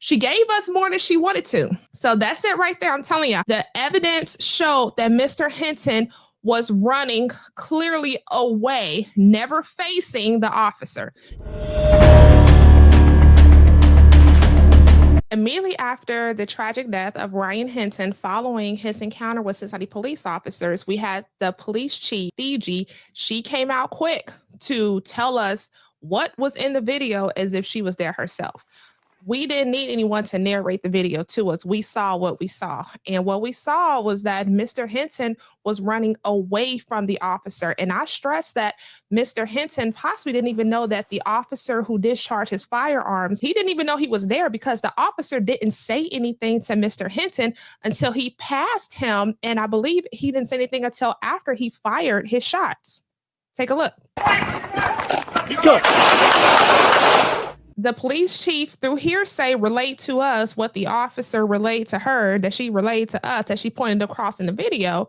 She gave us more than she wanted to. So that's it right there. I'm telling you, the evidence showed that Mr. Hinton was running clearly away, never facing the officer. Immediately after the tragic death of Ryan Hinton, following his encounter with Cincinnati police officers, we had the police chief, Tieesha. She came out quick to tell us what was in the video as if she was there herself. We didn't need anyone to narrate the video to us. We saw what we saw. And what we saw was that Mr. Hinton was running away from the officer. And I stress that Mr. Hinton possibly didn't even know that the officer who discharged his firearms, he didn't even know he was there because the officer didn't say anything to Mr. Hinton until he passed him. And I believe he didn't say anything until after he fired his shots. Take a look. Good. The police chief, through hearsay, relayed to us what the officer relayed to her, that she relayed to us, that she pointed across in the video,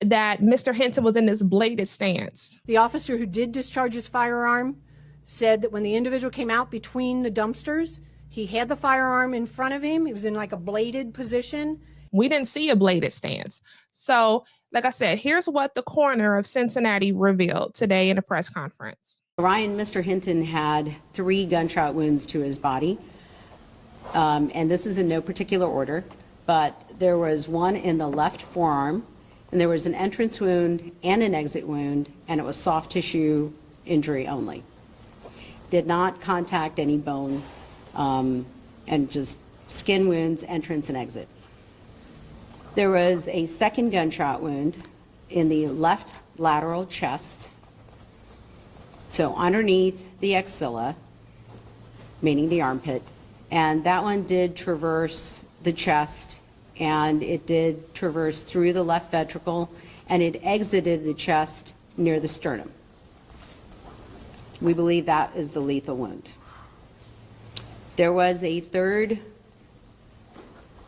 that Mr. Hinton was in this bladed stance. The officer who did discharge his firearm said that when the individual came out between the dumpsters, he had the firearm in front of him. He was in like a bladed position. We didn't see a bladed stance. So, like I said, here's what the coroner of Cincinnati revealed today in a press conference. Mr. Hinton had 3 gunshot wounds to his body, and this is in no particular order, but there was one in the left forearm, and there was an entrance wound and an exit wound, and it was soft tissue injury only. Did not contact any bone, and just skin wounds, entrance and exit. There was a second gunshot wound in the left lateral chest, so underneath the axilla, meaning the armpit, and that one did traverse the chest, and it did traverse through the left ventricle, and it exited the chest near the sternum. We believe that is the lethal wound. There was a third,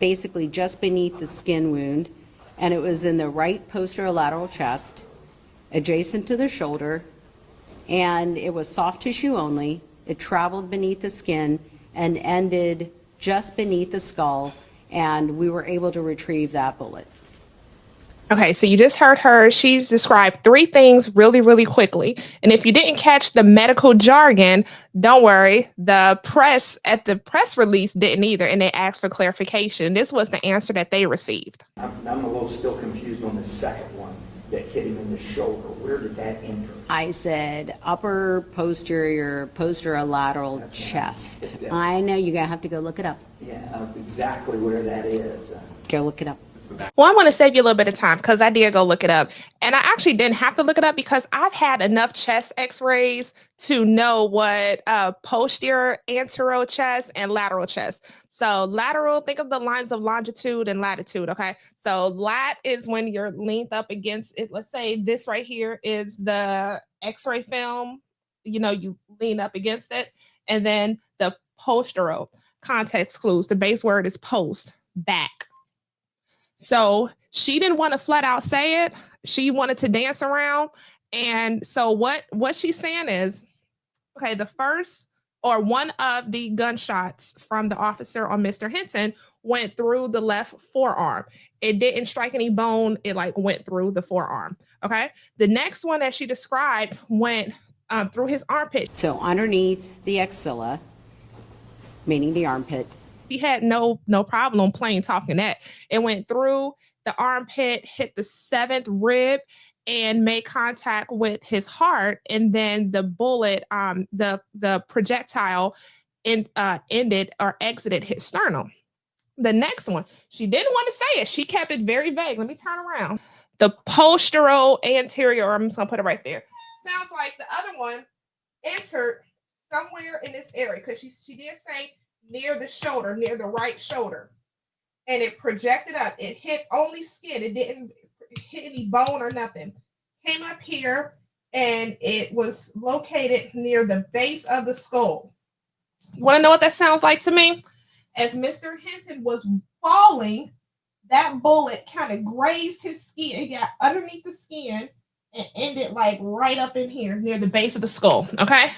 basically just beneath the skin wound, and it was in the right posterolateral chest, adjacent to the shoulder, and it was soft tissue only. It traveled beneath the skin and ended just beneath the skull, and we were able to retrieve that bullet. Okay, so you just heard her. She's described 3 things really, really quickly. And if you didn't catch the medical jargon, don't worry. The press at the press release didn't either, and they asked for clarification. This was the answer that they received. I'm a little still confused on the second one that hit him in the shoulder. Where did that enter? I said upper posterior posterolateral chest. I know you're going to have to go look it up. Yeah, exactly where that is. Go look it up. Well, I'm going to save you a little bit of time because I did go look it up. And I actually didn't have to look it up because I've had enough chest x-rays to know what posterior, anterior chest, and lateral chest. So lateral, think of the lines of longitude and latitude, okay? So lat is when you're leaned up against it. Let's say this right here is the x-ray film. You know, you lean up against it. And then the posterior, context clues. The base word is post, back. So she didn't want to flat out say it. She wanted to dance around. And so what she's saying is, okay, the first or one of the gunshots from the officer on Mr. Hinton went through the left forearm. It didn't strike any bone. It like went through the forearm. Okay. The next one that she described went through his armpit. So underneath the axilla, meaning the armpit. He had no problem plain talking that. It went through the armpit, hit the 7th rib, and made contact with his heart. And then the bullet, the projectile ended or exited his sternum. The next one, she didn't want to say it. She kept it very vague. Let me turn around. The posterior anterior, I'm just going to put it right there. Sounds like the other one entered somewhere in this area because she did say near the shoulder, near the right shoulder, and it projected up. It hit only skin. It didn't hit any bone or nothing. Came up here, and it was located near the base of the skull. You want to know what that sounds like to me? As Mr. Hinton was falling, that bullet kind of grazed his skin. It got underneath the skin and ended like right up in here near the base of the skull. Okay.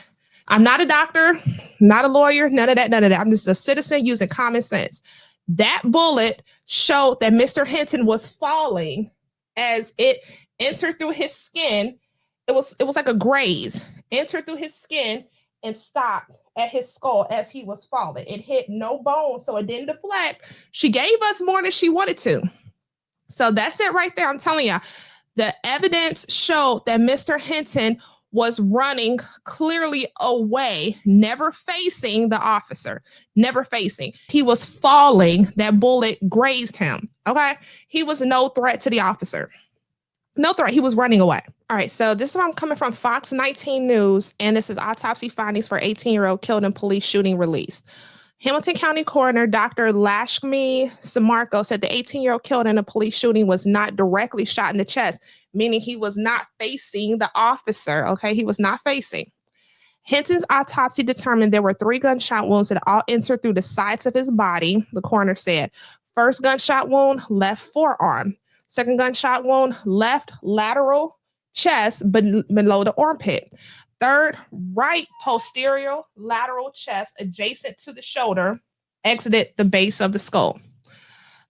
I'm not a doctor, not a lawyer, none of that, none of that. I'm just a citizen using common sense. That bullet showed that Mr. Hinton was falling as it entered through his skin. It was like a graze, entered through his skin and stopped at his skull as he was falling. It hit no bone, so it didn't deflect. She gave us more than she wanted to. So that's it right there. I'm telling you, the evidence showed that Mr. Hinton was running clearly away, never facing the officer, never facing. He was falling. That bullet grazed him. Okay. He was no threat to the officer. No threat. He was running away. All right. So this is where I'm coming from, Fox 19 News. And this is autopsy findings for 18-year-old killed in police shooting released. Hamilton County Coroner Dr. Lashmi Samarco said the 18-year-old killed in a police shooting was not directly shot in the chest, meaning he was not facing the officer. Okay, he was not facing. Hinton's autopsy determined there were 3 gunshot wounds that all entered through the sides of his body, the coroner said. First gunshot wound, left forearm. Second gunshot wound, left lateral chest below the armpit. Third, right posterior lateral chest adjacent to the shoulder, exited the base of the skull.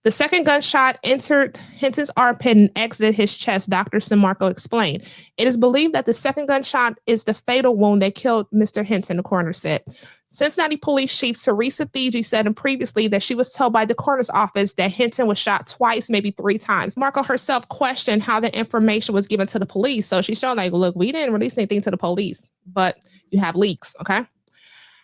The second gunshot entered Hinton's armpit and exited his chest, Dr. Samarco explained. It is believed that the second gunshot is the fatal wound that killed Mr. Hinton, the coroner said. Cincinnati Police Chief Teresa Thieesha said previously that she was told by the coroner's office that Hinton was shot twice, maybe 3 times. Marco herself questioned how the information was given to the police. So she's showing like, look, we didn't release anything to the police, but you have leaks, okay?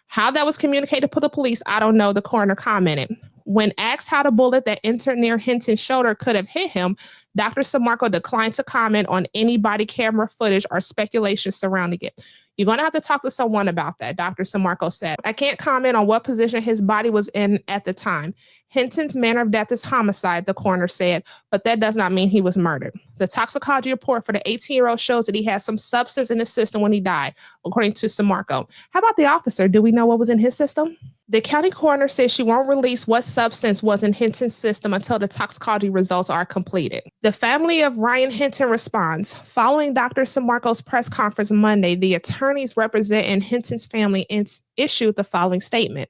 How that was communicated to the police, I don't know, the coroner commented. When asked how the bullet that entered near Hinton's shoulder could have hit him, Dr. Samarco declined to comment on any body camera footage or speculation surrounding it. You're going to have to talk to someone about that, Dr. Samarco said. I can't comment on what position his body was in at the time. Hinton's manner of death is homicide, the coroner said, but that does not mean he was murdered. The toxicology report for the 18-year-old shows that he had some substance in his system when he died, according to Samarco. How about the officer? Do we know what was in his system? The county coroner says she won't release what substance was in Hinton's system until the toxicology results are completed. The family of Ryan Hinton responds. Following Dr. Samarco's press conference Monday, the attorneys representing Hinton's family issued the following statement.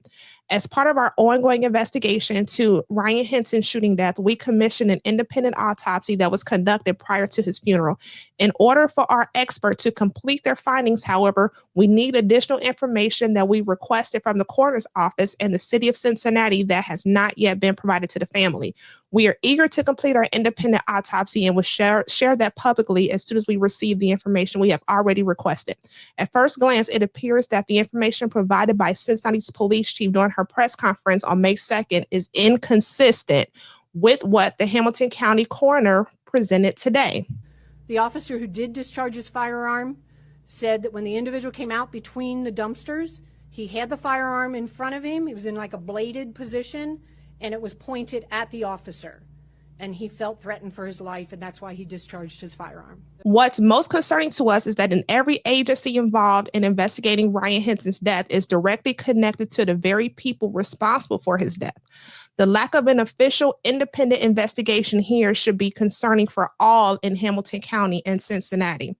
As part of our ongoing investigation into Ryan Hinton's shooting death, we commissioned an independent autopsy that was conducted prior to his funeral. In order for our expert to complete their findings, however, we need additional information that we requested from the coroner's office and the city of Cincinnati that has not yet been provided to the family. We are eager to complete our independent autopsy and will share that publicly as soon as we receive the information we have already requested. At first glance, it appears that the information provided by Cincinnati's police chief during her press conference on May 2nd is inconsistent with what the Hamilton County coroner presented today. The officer who did discharge his firearm said that when the individual came out between the dumpsters, he had the firearm in front of him. It was in like a bladed position, and it was pointed at the officer. And he felt threatened for his life, and that's why he discharged his firearm. What's most concerning to us is that in every agency involved in investigating Ryan Hinton's death is directly connected to the very people responsible for his death. The lack of an official independent investigation here should be concerning for all in Hamilton County and Cincinnati.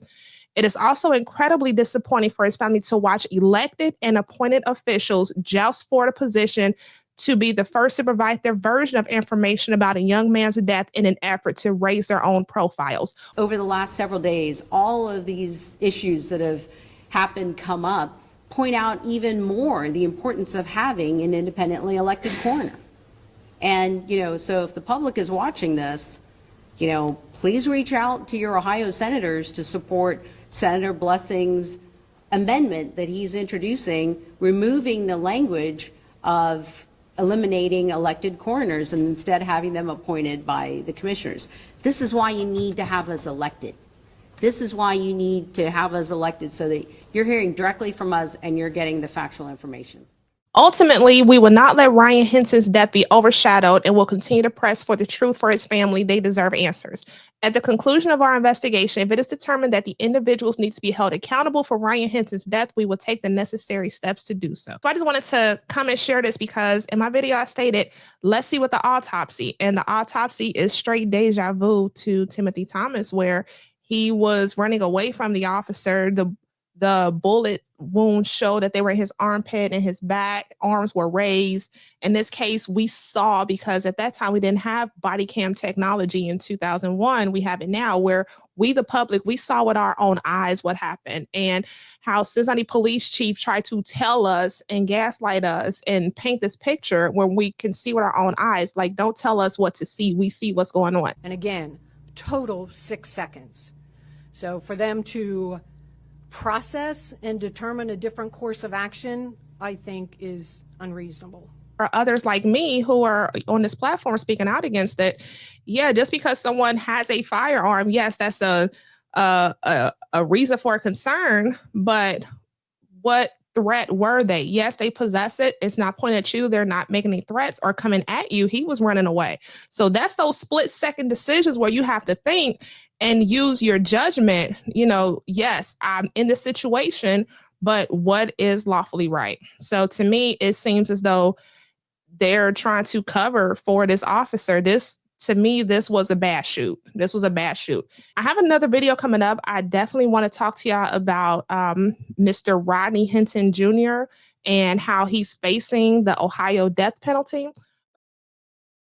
It is also incredibly disappointing for his family to watch elected and appointed officials joust for the position to be the first to provide their version of information about a young man's death in an effort to raise their own profiles. Over the last several days, all of these issues that have happened come up point out even more the importance of having an independently elected coroner. And, so if the public is watching this, please reach out to your Ohio senators to support Senator Blessing's amendment that he's introducing, removing the language of eliminating elected coroners and instead having them appointed by the commissioners. This is why you need to have us elected. This is why you need to have us elected, so that you're hearing directly from us and you're getting the factual information. Ultimately, we will not let Ryan Hinton's death be overshadowed and will continue to press for the truth for his family. They deserve answers. At the conclusion of our investigation, if it is determined that the individuals need to be held accountable for Ryan Hinton's death, we will take the necessary steps to do so. So I just wanted to come and share this because in my video I stated, let's see what the autopsy, and the autopsy is straight deja vu to Timothy Thomas, where he was running away from the officer. The bullet wounds show that they were in his armpit and his back. Arms were raised. In this case, we saw, because at that time we didn't have body cam technology in 2001. We have it now, where we, the public, we saw with our own eyes what happened, and how Cincinnati police chief tried to tell us and gaslight us and paint this picture when we can see with our own eyes. Like, don't tell us what to see. We see what's going on. And again, total 6 seconds. So for them to process and determine a different course of action, I think is unreasonable. Or others like me who are on this platform speaking out against it. Yeah, just because someone has a firearm, yes, that's a reason for concern, but what threat were they? Yes, they possess it. It's not pointed at you. They're not making any threats or coming at you. He was running away. So that's those split-second decisions where you have to think and use your judgment. Yes, I'm in this situation, but what is lawfully right? So to me, it seems as though they're trying to cover for this officer. To me, this was a bad shoot. This was a bad shoot. I have another video coming up. I definitely want to talk to y'all about Mr. Rodney Hinton Jr. and how he's facing the Ohio death penalty.